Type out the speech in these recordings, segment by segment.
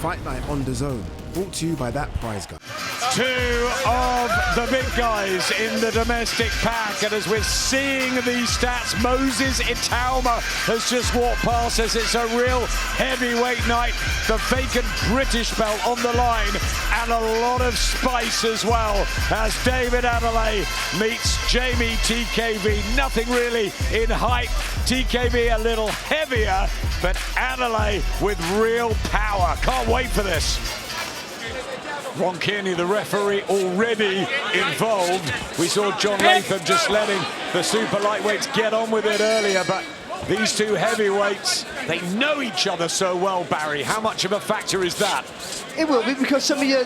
Fight Night on DAZN, brought to you by that prize guy. Two of the big guys in the domestic pack, and as we're seeing these stats, Moses Itauma has just walked past us. It's a real heavyweight night, the vacant British belt on the line, and a lot of spice as well, as David Adeleye meets Jeamie TKV. Nothing really in height, TKV a little heavier, but Adeleye with real power. Can't wait for this. Ron Kearney, the referee, already involved. We saw John Latham just letting the super lightweights get on with it earlier, but these two heavyweights, they know each other so well, Barry. How much of a factor is that? It will be, because some of your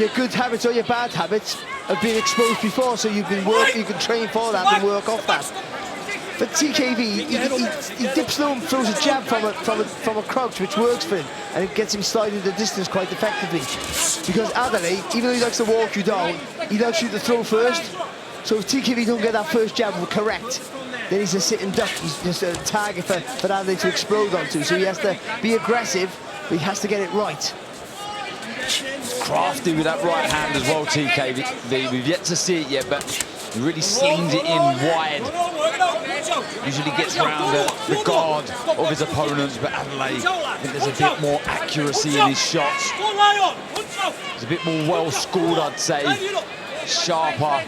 good habits or your bad habits have been exposed before, so you can train for that and work off that. But TKV, he dips low and throws a jab from a crouch, which works for him, and it gets him sliding the distance quite effectively. Because Adeleye, even though he likes to walk you down, he likes you to throw first. So if TKV don't get that first jab correct, then he's a sitting duck. He's just a target for Adeleye to explode onto. So he has to be aggressive, but he has to get it right. Crafty with that right hand as well, TKV. We've yet to see it yet, but he really slings it in wide. Usually gets around the guard of his opponents, but Adeleye, I think there's a bit more accuracy in his shots. He's a bit more well-schooled, I'd say. Sharper.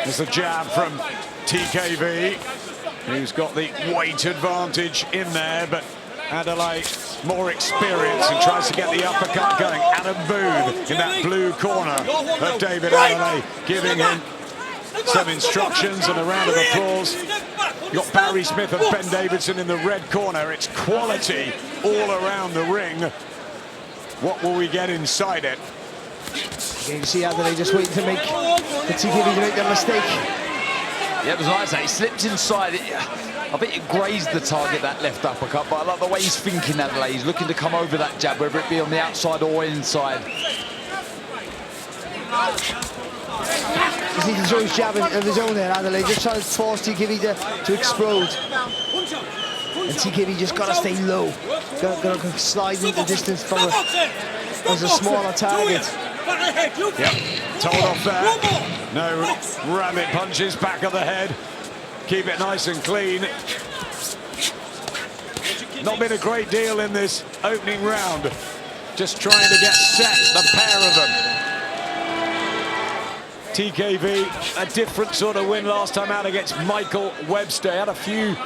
There's a jab from TKV, who's got the weight advantage in there, but Adeleye more experience and tries to get the uppercut going. Adam Booth in that blue corner of David Adeleye, giving him some instructions and a round of applause. You've got Barry Smith and Ben Davidson in the red corner. It's quality all around the ring. What will we get inside it? You can see Adeleye just waiting to make the TKV to make that mistake. Yeah, it was like that. He slipped inside it. I think it grazed the target, that left uppercut, but I like the way he's thinking, Adeleye. He's looking to come over that jab, whether it be on the outside or inside. Just need to throw his jab of his own there, Adeleye. Just trying to force TKV to explode. And TKV just got to stay low. Got to slide into the distance from as a smaller target. Yep, told off there. No rabbit punches, back of the head. Keep it nice and clean. Not been a great deal in this opening round. Just trying to get set, the pair of them. TKV, a different sort of win last time out against Michael Webster. Had a few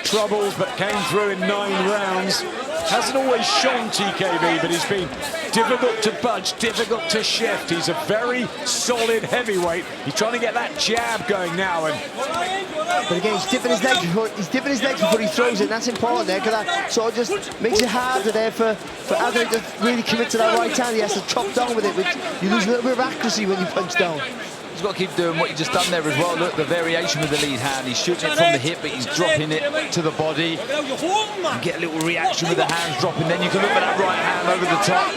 troubles, but came through in 9 rounds. Hasn't always shown TKV, but he's been difficult to budge, difficult to shift. He's a very solid heavyweight. He's trying to get that jab going now. But again, he's dipping his legs before he throws it. And that's important there, because that sort of just makes it harder there for Adeleye to really commit to that right hand. He has to chop down with it, which you lose a little bit of accuracy when you punch down. He's got to keep doing what he just done there as well. Look, the variation with the lead hand. He's shooting it from the hip, but he's dropping it to the body. You get a little reaction with the hands dropping, then you can look at that right hand over the top.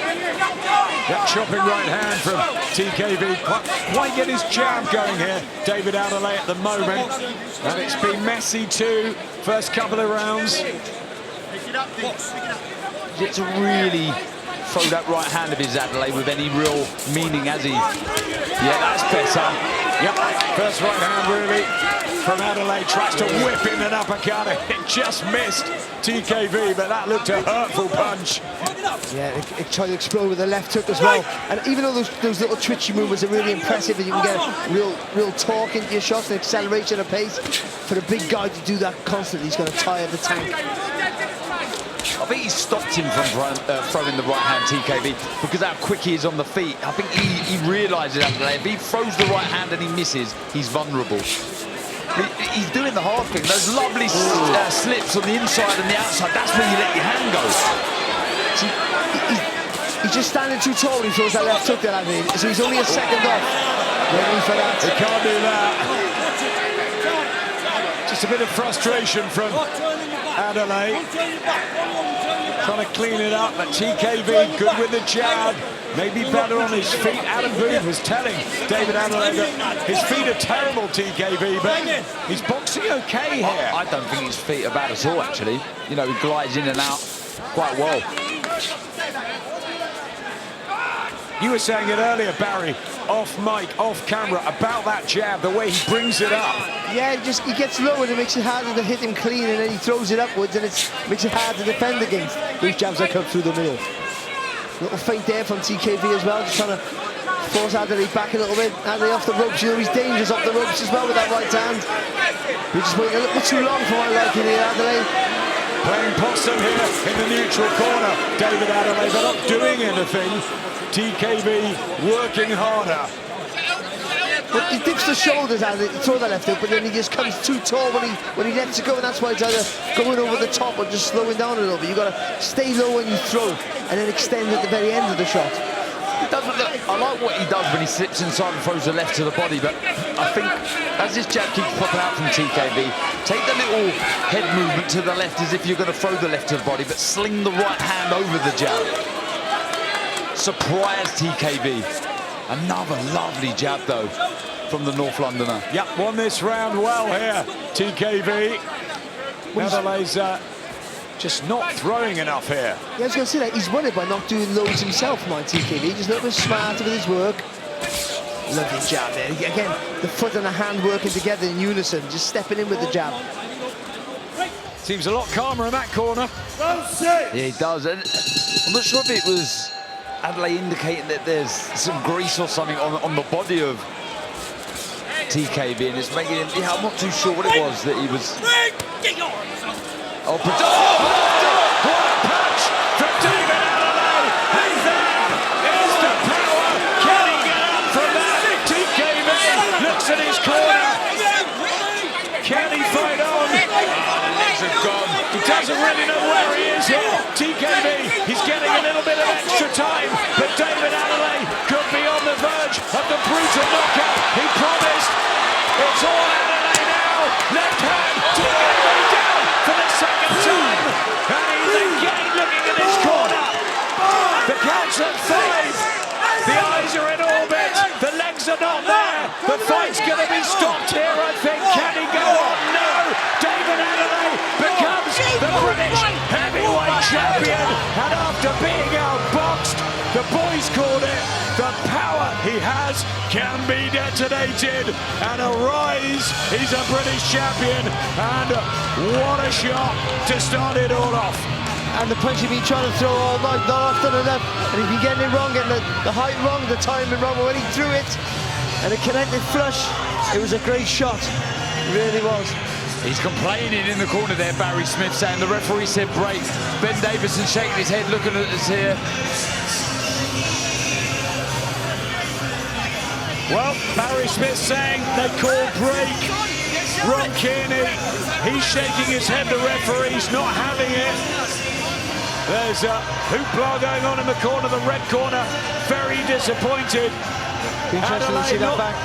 That chopping right hand from TKV. Quite get his jab going here, David Adeleye, at the moment. And it's been messy too, first couple of rounds. It's really throw that right hand of his, Adeleye, with any real meaning, has he? Yeah, that's better. Yep, first right hand really from Adeleye. Tries to whip in an uppercut. It just missed TKV, but that looked a hurtful punch. Yeah, it tried to explode with the left hook as well. And even though those little twitchy movements are really impressive, and you can get real torque into your shots and acceleration of pace, for the big guy to do that constantly, he's going to tire the tank. I think he stopped him from throwing the right hand, TKV, because how quick he is on the feet. I think he realises that if he throws the right hand and he misses, he's vulnerable. He's doing the hard thing. Those lovely slips on the inside and the outside, that's where you let your hand go. See, he's just standing too tall when he throws that left hook there, I mean. So he's only a second off. Ready for that. He can't do that. Just a bit of frustration from Adeleye. Trying to clean it up, but TKV good with the jab. Maybe better on his feet. Adam Booth was telling David Adeleye that his feet are terrible, TKV, but he's boxing okay here. I don't think his feet are bad at all, actually. You know, he glides in and out quite well. You were saying it earlier, Barry, off mic, off camera, about that jab, the way he brings it up. Yeah, he gets low and it makes it harder to hit him clean, and then he throws it upwards and it makes it hard to defend against those jabs that come through the middle. Little feint there from TKV as well, just trying to force Adeleye back a little bit. Adeleye off the ropes, you know he's dangerous off the ropes as well with that right hand. We're just waiting a little bit too long for my liking here, Adeleye. Playing possum here in the neutral corner. David Adeleye, they're not doing anything. TKV working harder. But he dips the shoulders out to throw that left hook, but then he just comes too tall when he lets it go, and that's why it's either going over the top or just slowing down a little bit. You've got to stay low when you throw and then extend at the very end of the shot. It doesn't look, I like what he does when he slips inside and throws the left to the body, but I think as this jab keeps popping out from TKV, take the little head movement to the left as if you're going to throw the left to the body, but sling the right hand over the jab. Surprise TKV. Another lovely jab, though, from the North Londoner. Yep, won this round well here, TKV. Adelaye's just not throwing enough here. Yeah, I was going to say that. He's won it by not doing loads himself, my TKV. Just a little bit smarter with his work. Lovely jab there. Again, the foot and the hand working together in unison, just stepping in with the jab. Seems a lot calmer in that corner. Yeah, he does. And I'm not sure if it was Adeleye indicating that there's some grease or something on the body of TKV, and it's making him, yeah, I'm not too sure what it was that he was. Oh, what a punch from David Adeleye, and there is the power. Can he get up from that? TKV looks at his corner. Can he fight on? The legs are gone. He doesn't really know where he is here. TKV, he's getting a little bit of extra time, but David Adeleye could be on the verge of the brutal knockout. He promised. It's all Adeleye now. Left hand, TKV down for the second time. And he's again looking at his corner. The count's at 5. The eyes are in orbit. The legs are not there. The fight's going to be stopped here, I think. Can he go on? No. David Adeleye becomes the British heavyweight champion. And after being outboxed, the boys called it, the power he has can be detonated. And a rise, he's a British champion. And what a shot to start it all off. And the punch he'd been trying to throw all night, not often enough. And he'd been getting it wrong, getting the height wrong, the timing wrong. But when he threw it and it connected flush, it was a great shot. It really was. He's complaining in the corner there, Barry Smith, saying the referee said break. Ben Davison shaking his head, looking at us here. Well, Barry Smith saying they call break. Ron Kearney, he's shaking his head, the referee's not having it. There's a hoopla going on in the corner, the red corner, very disappointed. Interesting to see that back.